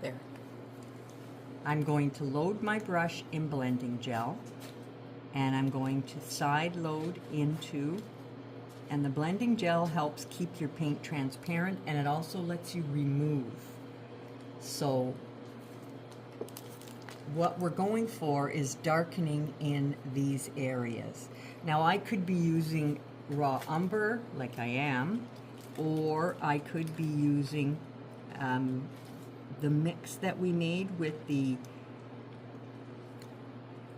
there. I'm going to load my brush in blending gel, and I'm going to side load into, and the blending gel helps keep your paint transparent, and it also lets you remove. So what we're going for is darkening in these areas. Now I could be using raw umber like I am, or I could be using the mix that we made with the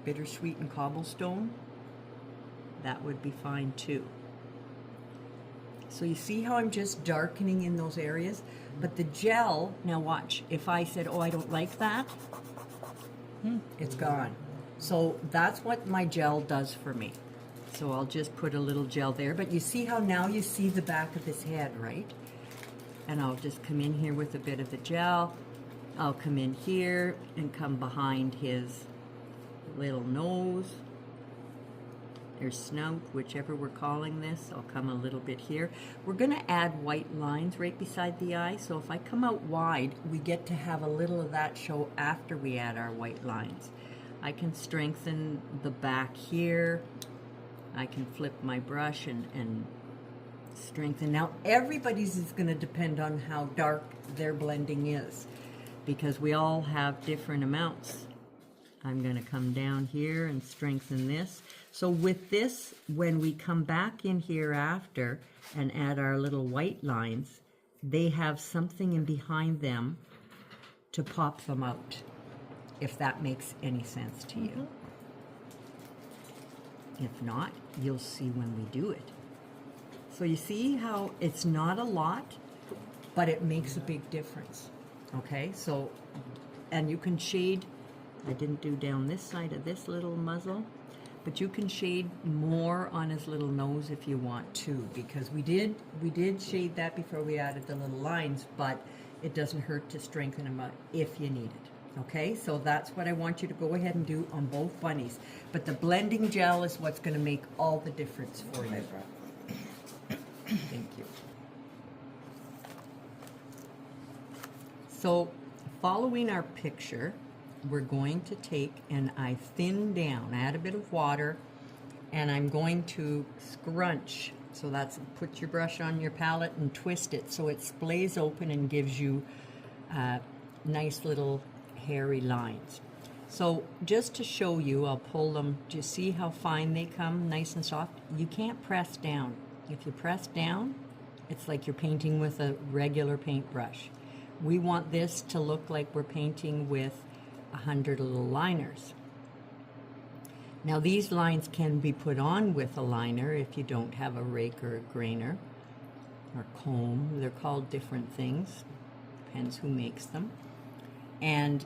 bittersweet and cobblestone. That would be fine too. So you see how I'm just darkening in those areas? But the gel, now watch, if I said, oh, I don't like that, it's gone. So that's what my gel does for me. So I'll just put a little gel there, but you see how now you see the back of his head, right? And I'll just come in here with a bit of the gel. I'll come in here and come behind his little nose, or snout, whichever we're calling this. I'll come a little bit here. We're gonna add white lines right beside the eye, so if I come out wide, we get to have a little of that show after we add our white lines. I can strengthen the back here. I can flip my brush and strengthen. Now everybody's is gonna depend on how dark their blending is, because we all have different amounts. I'm going to come down here and strengthen this. So with this, when we come back in here after and add our little white lines, they have something in behind them to pop them out, if that makes any sense to you. If not, you'll see when we do it. So you see how it's not a lot, but it makes a big difference. Okay, so, and you can shade. I didn't do down this side of this little muzzle, but you can shade more on his little nose if you want to, because we did shade that before we added the little lines, but it doesn't hurt to strengthen them up if you need it. Okay, so that's what I want you to go ahead and do on both bunnies. But the blending gel is what's going to make all the difference for you. Thank you. So following our picture, we're going to take and I thin down, add a bit of water, and I'm going to scrunch. So that's, put your brush on your palette and twist it so it splays open and gives you nice little hairy lines. So just to show you, I'll pull them. Do you see how fine they come, nice and soft? You can't press down. If you press down, it's like you're painting with a regular paintbrush. We want this to look like we're painting with 100 little liners. Now these lines can be put on with a liner if you don't have a rake or a grainer or comb. They're called different things, depends who makes them. And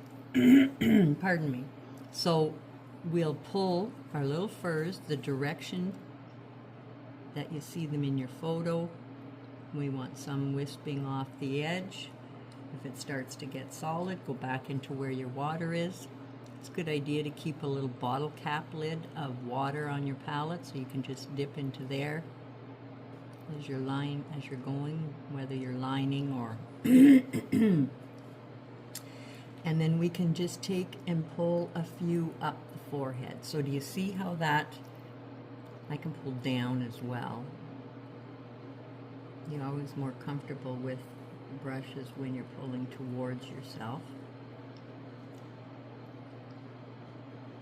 pardon me. So we'll pull our little furs the direction that you see them in your photo. We want some wisping off the edge. If it starts to get solid, go back into where your water is. It's a good idea to keep a little bottle cap lid of water on your palette so you can just dip into there as you're going, whether you're lining or and then we can just take and pull a few up the forehead. So do you see how that, I can pull down as well. You're always more comfortable with brushes when you're pulling towards yourself.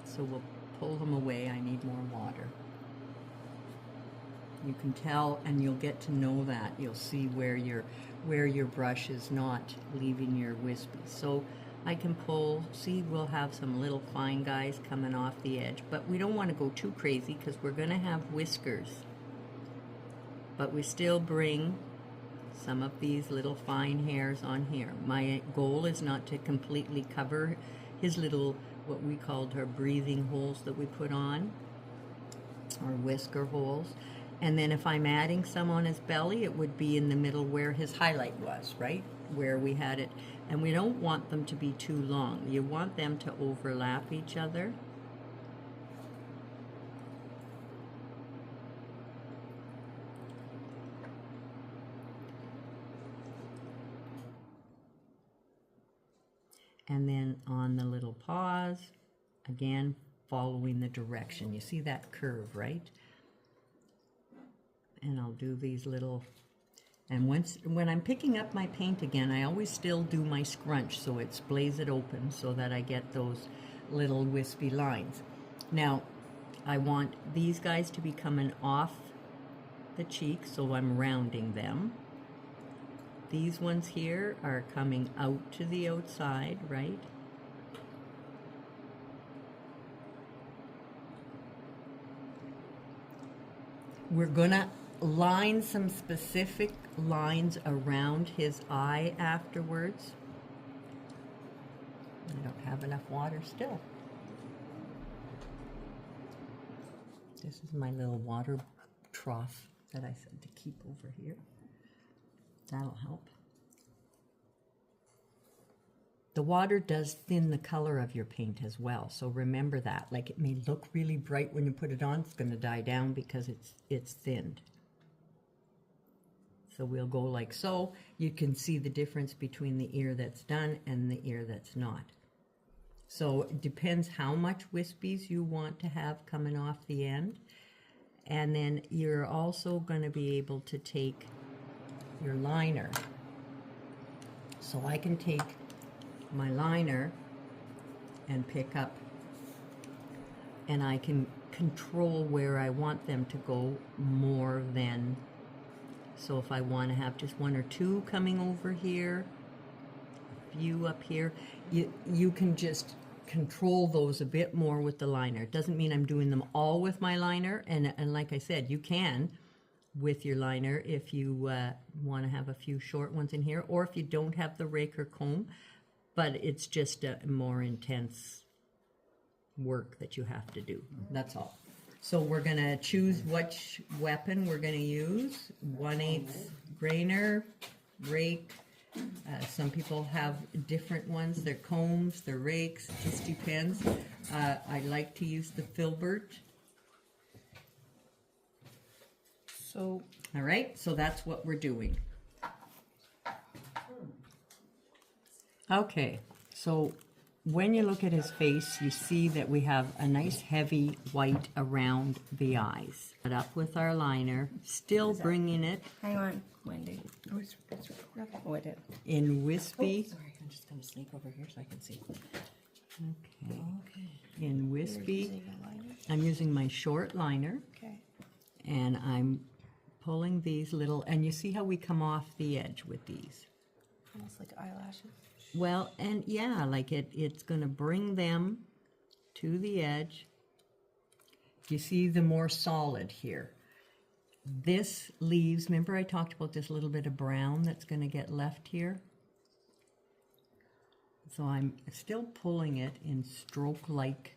So we'll pull them away. I need more water. You can tell, and you'll get to know that. You'll see where your brush is not leaving your wispy. So I can pull, see, we'll have some little fine guys coming off the edge, but we don't want to go too crazy because we're going to have whiskers. But we still bring some of these little fine hairs on here. My goal is not to completely cover his little, what we called our breathing holes that we put on, or whisker holes. And then if I'm adding some on his belly, it would be in the middle where his highlight was, right? Where we had it. And we don't want them to be too long. You want them to overlap each other. And then on the little paws, again, following the direction. You see that curve, right? And I'll do these little, and when I'm picking up my paint again, I always still do my scrunch so it splays it open so that I get those little wispy lines. Now, I want these guys to be coming off the cheek, so I'm rounding them. These ones here are coming out to the outside, right? We're gonna line some specific lines around his eye afterwards. I don't have enough water still. This is my little water trough that I said to keep over here. That'll help. The water does thin the color of your paint as well, so remember that. Like, it may look really bright when you put it on, it's going to die down because it's thinned. So we'll go like so. You can see the difference between the ear that's done and the ear that's not. So it depends how much wispies you want to have coming off the end. And then you're also going to be able to take your liner. So I can take my liner and pick up, and I can control where I want them to go more than, so if I want to have just one or two coming over here, a few up here, you can just control those a bit more with the liner. It doesn't mean I'm doing them all with my liner, and like I said, you can with your liner if you want to have a few short ones in here, or if you don't have the rake or comb, but it's just a more intense work that you have to do. That's all. So we're going to choose which weapon we're going to use. 1/8 grainer, rake. Some people have different ones. They're combs, they're rakes. It just depends. I like to use the filbert. So, all right, so that's what we're doing. Okay, so when you look at his face, you see that we have a nice heavy white around the eyes. Put up with our liner, still bringing it. Hang on, Wendy. Oh, I did. In wispy. Oh, sorry, I'm just going to sneak over here so I can see. Okay. In wispy. You're using a liner? I'm using my short liner. Okay. And I'm pulling these little, and you see how we come off the edge with these. Almost like eyelashes. Well, and yeah, like it's going to bring them to the edge. You see the more solid here. This leaves, remember I talked about this little bit of brown that's going to get left here? So I'm still pulling it in stroke-like,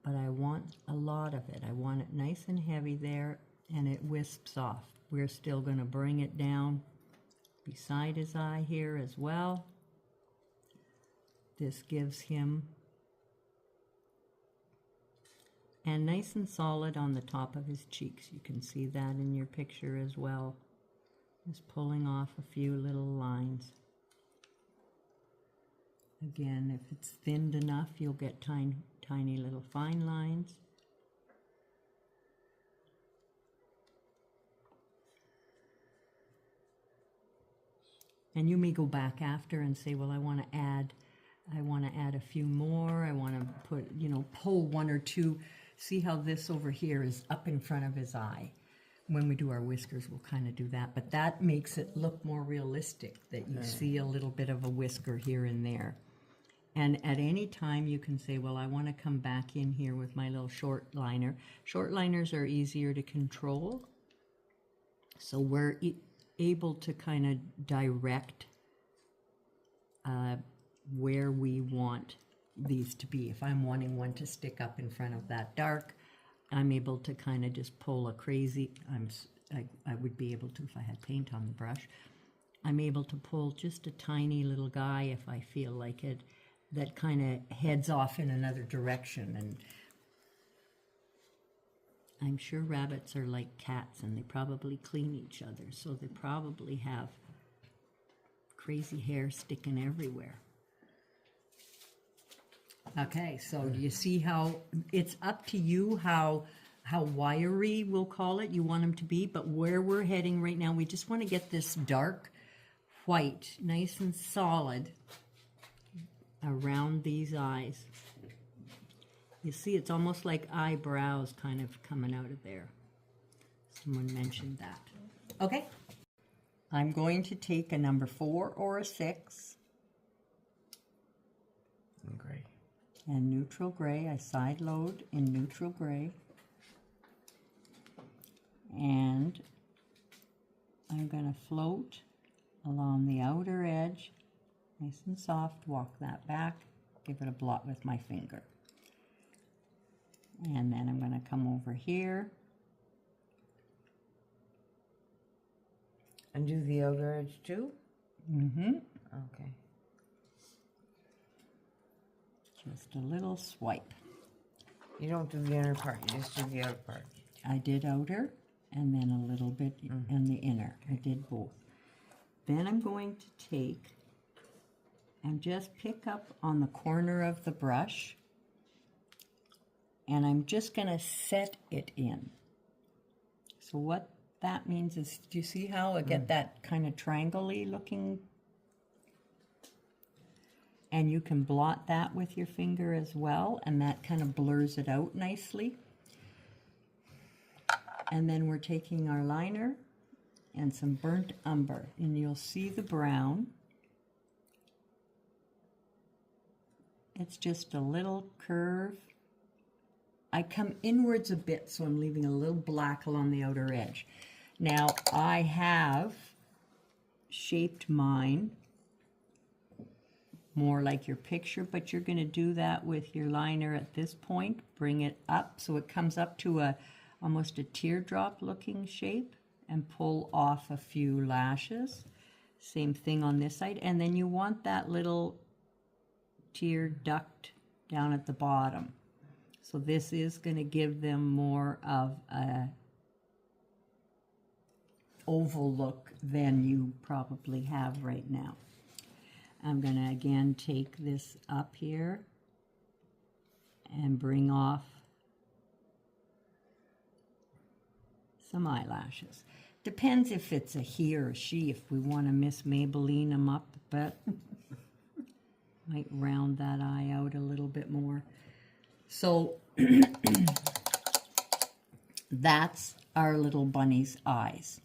but I want a lot of it. I want it nice and heavy there, and it wisps off. We're still going to bring it down beside his eye here as well. This gives him, and nice and solid on the top of his cheeks. You can see that in your picture as well. Just pulling off a few little lines. Again, if it's thinned enough, you'll get tiny little fine lines. And you may go back after and say, well, I want to add a few more. I want to put, pull one or two. See how this over here is up in front of his eye. When we do our whiskers, we'll kind of do that. But that makes it look more realistic, that you see a little bit of a whisker here and there. And at any time you can say, well, I want to come back in here with my little short liner. Short liners are easier to control. So we're able to kind of direct where we want these to be. If I'm wanting one to stick up in front of that dark, I'm able to kind of just pull a crazy, I would be able to if I had paint on the brush. I'm able to pull just a tiny little guy if I feel like it, that kind of heads off in another direction. And I'm sure rabbits are like cats and they probably clean each other, so they probably have crazy hair sticking everywhere. Okay, so do you see how it's up to you how wiry, we'll call it, you want them to be, but where we're heading right now, we just want to get this dark white, nice and solid around these eyes. You see, it's almost like eyebrows kind of coming out of there. Someone mentioned that. Okay. I'm going to take a number 4 or a 6. And gray. And neutral gray. I side load in neutral gray. And I'm going to float along the outer edge, nice and soft, walk that back, give it a blot with my finger. And then I'm going to come over here. And do the outer edge too? Mm-hmm. Okay. Just a little swipe. You don't do the inner part, you just do the outer part. I did outer and then a little bit in the inner. I did both. Then I'm going to take and just pick up on the corner of the brush, and I'm just going to set it in. So what that means is, do you see how I get that kind of triangle-y looking? And you can blot that with your finger as well, and that kind of blurs it out nicely. And then we're taking our liner and some burnt umber, and you'll see the brown. It's just a little curve. I come inwards a bit, so I'm leaving a little black along the outer edge. Now, I have shaped mine more like your picture, but you're going to do that with your liner at this point. Bring it up so it comes up to almost a teardrop looking shape, and pull off a few lashes. Same thing on this side. And then you want that little tear duct down at the bottom. So this is going to give them more of a oval look than you probably have right now. I'm going to again take this up here and bring off some eyelashes. Depends if it's a he or a she, if we want to Miss Maybelline them up, but might round that eye out a little bit more. So that's our little bunny's eyes.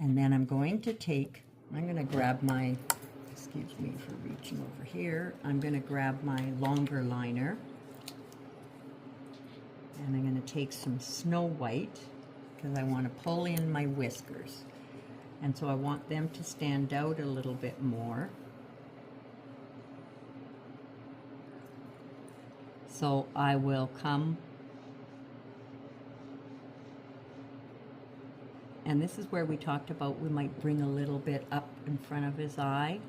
And then I'm going to grab my, excuse me for reaching over here, I'm going to grab my longer liner. And I'm going to take some Snow White, because I want to pull in my whiskers. And so I want them to stand out a little bit more. So I will come, and this is where we talked about we might bring a little bit up in front of his eye.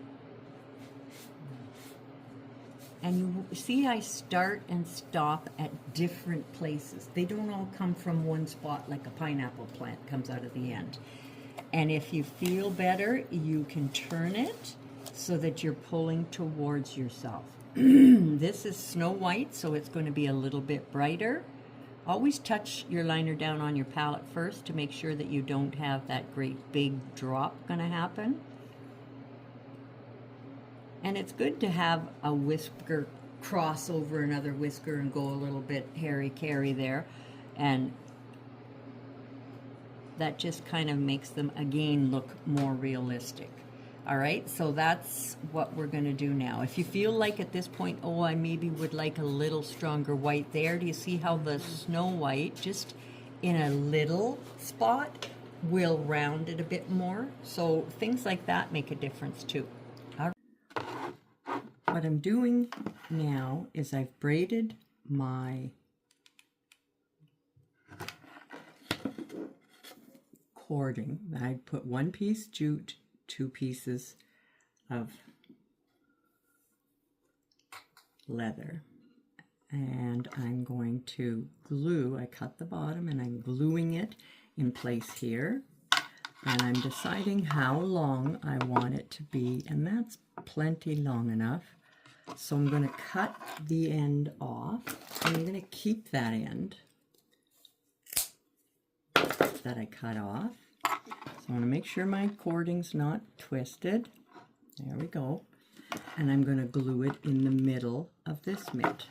And you see I start and stop at different places. They don't all come from one spot like a pineapple plant comes out of the end. And if you feel better, you can turn it so that you're pulling towards yourself. This is Snow White, so it's going to be a little bit brighter. Always touch your liner down on your palette first to make sure that you don't have that great big drop going to happen. And it's good to have a whisker cross over another whisker and go a little bit hairy-carry there. And that just kind of makes them, again, look more realistic. All right, so that's what we're going to do now. If you feel like at this point, oh, I maybe would like a little stronger white there. Do you see how the Snow White, just in a little spot, will round it a bit more? So things like that make a difference too. All right. What I'm doing now is I've braided my cording. I put one piece jute, 2 pieces of leather, and I'm going to glue. I cut the bottom and I'm gluing it in place here. And I'm deciding how long I want it to be, and that's plenty long enough. So I'm going to cut the end off. I'm going to keep that end that I cut off. So I want to make sure my cording's not twisted. There we go. And I'm going to glue it in the middle of this mitt.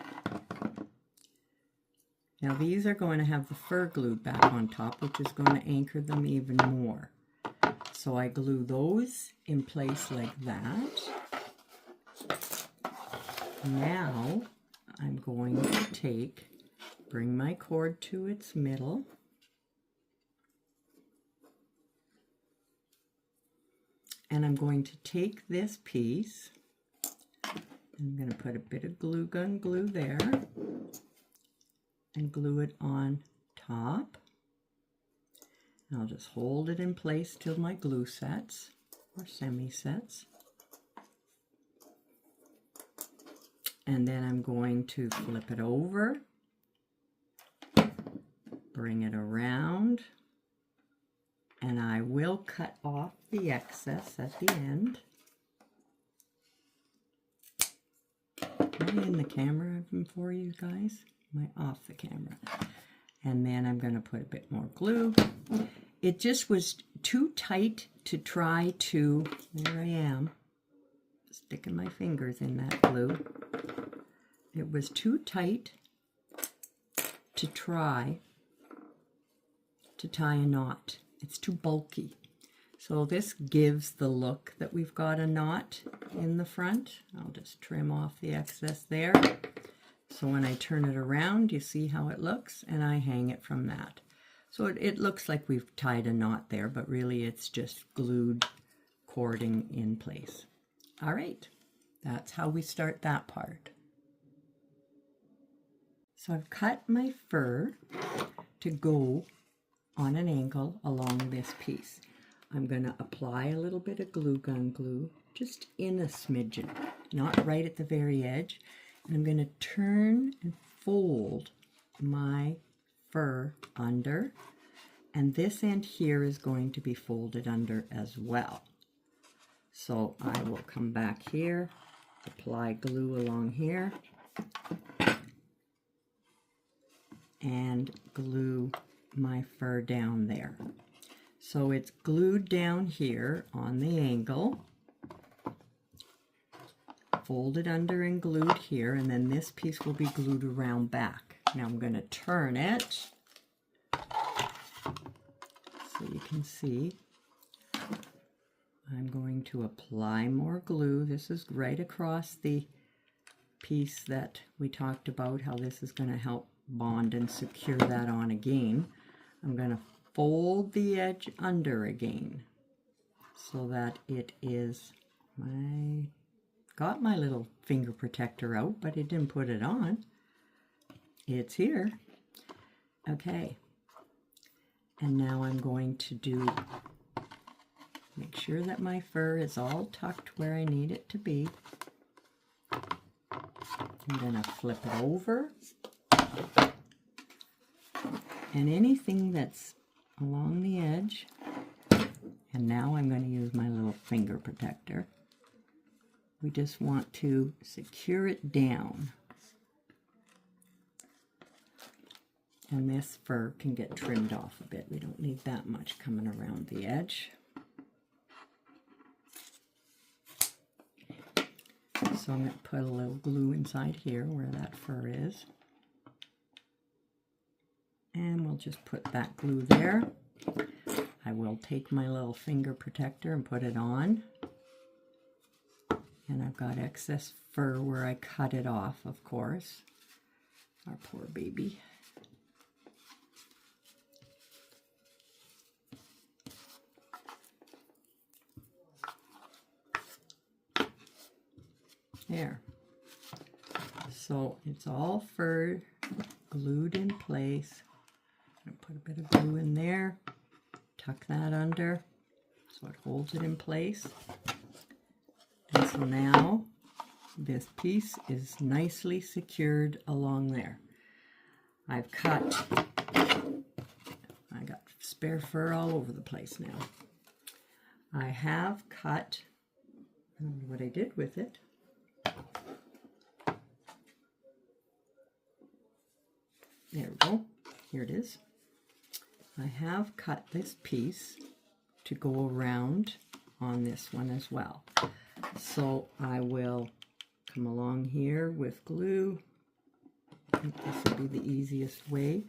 Now these are going to have the fur glued back on top, which is going to anchor them even more. So I glue those in place like that. Now I'm going to bring my cord to its middle. And I'm going to take this piece, I'm going to put a bit of glue gun glue there and glue it on top. I'll just hold it in place till my glue sets or semi-sets. And then I'm going to flip it over, bring it around, and I will cut off the excess at the end. Am I in the camera for you guys? Am I off the camera? And then I'm going to put a bit more glue. It just was too tight to try to, there I am, sticking my fingers in that glue. It was too tight to try to tie a knot. It's too bulky. So this gives the look that we've got a knot in the front. I'll just trim off the excess there. So when I turn it around, you see how it looks, and I hang it from that. So it looks like we've tied a knot there, but really it's just glued cording in place. All right, that's how we start that part. So I've cut my fur to go on an angle along this piece. I'm going to apply a little bit of glue gun glue, just in a smidgen, not right at the very edge. And I'm going to turn and fold my fur under, and this end here is going to be folded under as well. So I will come back here, apply glue along here, and glue my fur down there. So it's glued down here on the angle, folded under and glued here, and then this piece will be glued around back. Now I'm going to turn it so you can see. I'm going to apply more glue. This is right across the piece that we talked about, how this is going to help bond and secure that on again. I'm going to fold the edge under again so that it is, I got my little finger protector out, but it didn't put it on. It's here. Okay. And now I'm going to make sure that my fur is all tucked where I need it to be. I'm going to flip it over. And anything that's along the edge, and now I'm going to use my little finger protector. We just want to secure it down. And this fur can get trimmed off a bit. We don't need that much coming around the edge. So I'm going to put a little glue inside here where that fur is. And we'll just put that glue there. I will take my little finger protector and put it on. And I've got excess fur where I cut it off, of course. Our poor baby. There. So it's all fur glued in place. I'm going to put a bit of glue in there, tuck that under so it holds it in place. And so now this piece is nicely secured along there. I've cut, I got spare fur all over the place now. I have cut, I don't know what I did with it. There we go. Here it is. I have cut this piece to go around on this one as well. So I will come along here with glue. I think this will be the easiest way.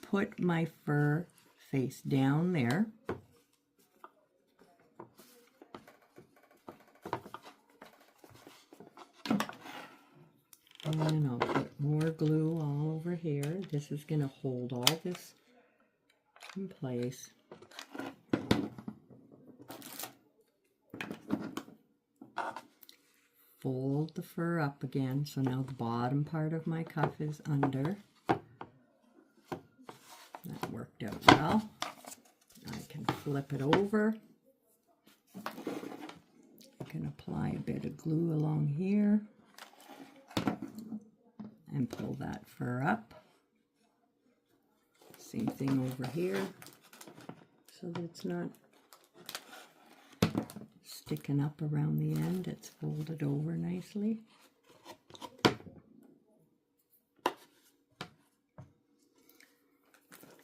Put my fur face down there. And I'll put more glue all over here. This is going to hold all this in place. Fold the fur up again, so now the bottom part of my cuff is under. That worked out well. I can flip it over. I can apply a bit of glue along here and pull that fur up. Same thing over here, so that it's not sticking up around the end. It's folded over nicely.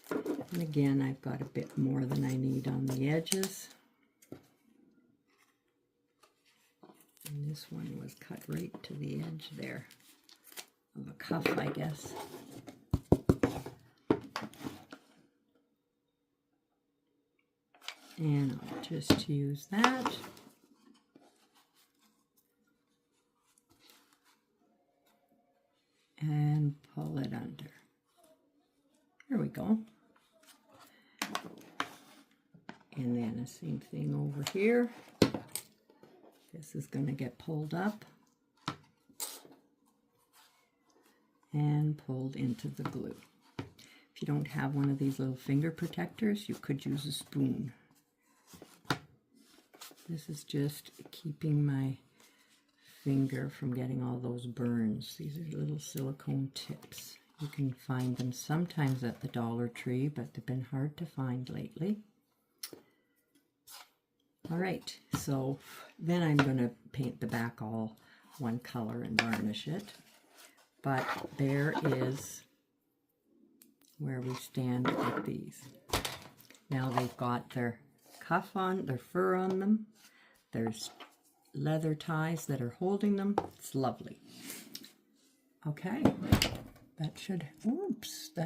And again, I've got a bit more than I need on the edges. And this one was cut right to the edge there of a cuff, I guess. And I'll just use that. And pull it under. There we go. And then the same thing over here. This is going to get pulled up and pulled into the glue. If you don't have one of these little finger protectors, you could use a spoon. This is just keeping my finger from getting all those burns. These are little silicone tips. You can find them sometimes at the Dollar Tree, but they've been hard to find lately. All right, so then I'm going to paint the back all one color and varnish it. But there is where we stand with these. Now they've got their cuff on, their fur on them. There's leather ties that are holding them. It's lovely. Okay, that should, oops, that